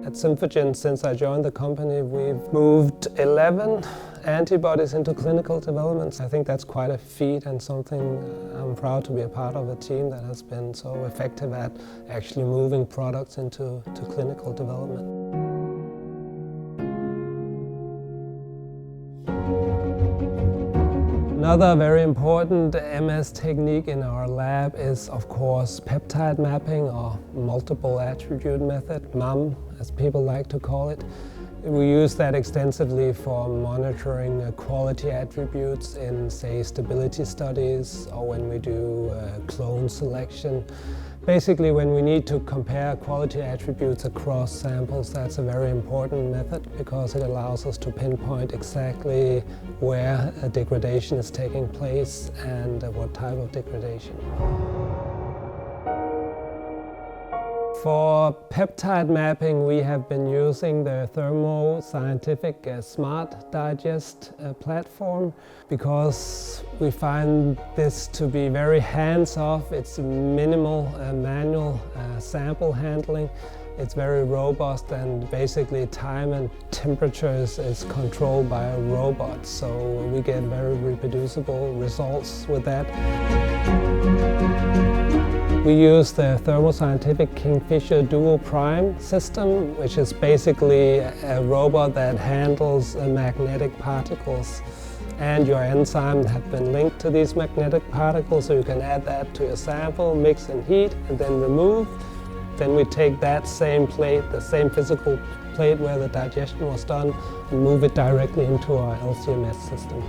At Symphogen, since I joined the company, we've moved 11 antibodies into clinical development. I think that's quite a feat and something I'm proud to be a part of a team that has been so effective at actually moving products into clinical development. Another very important MS technique in our lab is, of course, peptide mapping, or multiple attribute method, MAM, as people like to call it. We use that extensively for monitoring quality attributes in, say, stability studies, or when we do clone selection. Basically, when we need to compare quality attributes across samples, that's a very important method because it allows us to pinpoint exactly where a degradation is taking place and what type of degradation. For peptide mapping, we have been using the Thermo scientific Smart Digest platform because we find this to be very hands-off. It's minimal manual sample handling. It's very robust, and basically time and temperature is controlled by a robot, so we get very reproducible results with that. We use the Thermo Scientific Kingfisher Dual Prime system, which is basically a robot that handles magnetic particles. And your enzymes have been linked to these magnetic particles, so you can add that to your sample, mix and heat, and then remove. Then we take that same plate, the same physical plate where the digestion was done, and move it directly into our LC-MS system.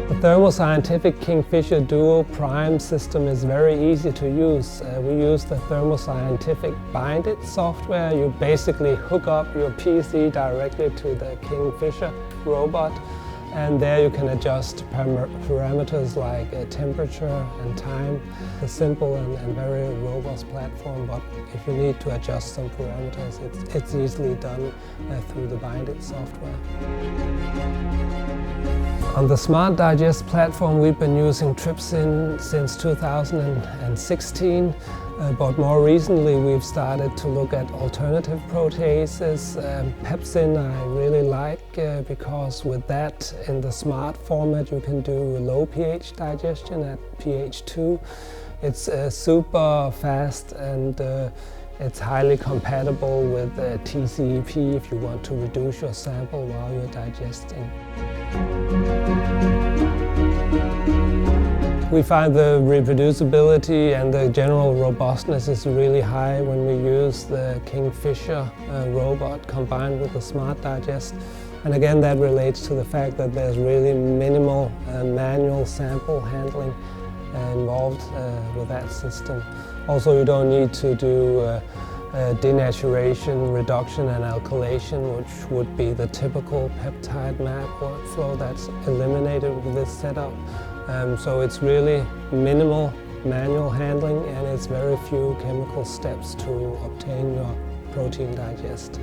The Thermo Scientific Kingfisher Dual Prime system is very easy to use. We use the Thermo Scientific Bindit software. You basically hook up your PC directly to the Kingfisher robot, and there you can adjust parameters like temperature and time. It's a simple and very robust platform, but if you need to adjust some parameters, it's easily done through the Bindit software. On the Smart Digest platform, we've been using trypsin since 2016, but more recently we've started to look at alternative proteases. Pepsin I really like because with that in the Smart format you can do low pH digestion at pH 2. It's super fast and it's highly compatible with TCEP if you want to reduce your sample while you're digesting. We find the reproducibility and the general robustness is really high when we use the Kingfisher robot combined with the Smart Digest. And again, that relates to the fact that there's really minimal manual sample handling involved with that system. Also, you don't need to do denaturation, reduction and alkylation, which would be the typical peptide map workflow. That's eliminated with this setup. So it's really minimal manual handling, and it's very few chemical steps to obtain your protein digest.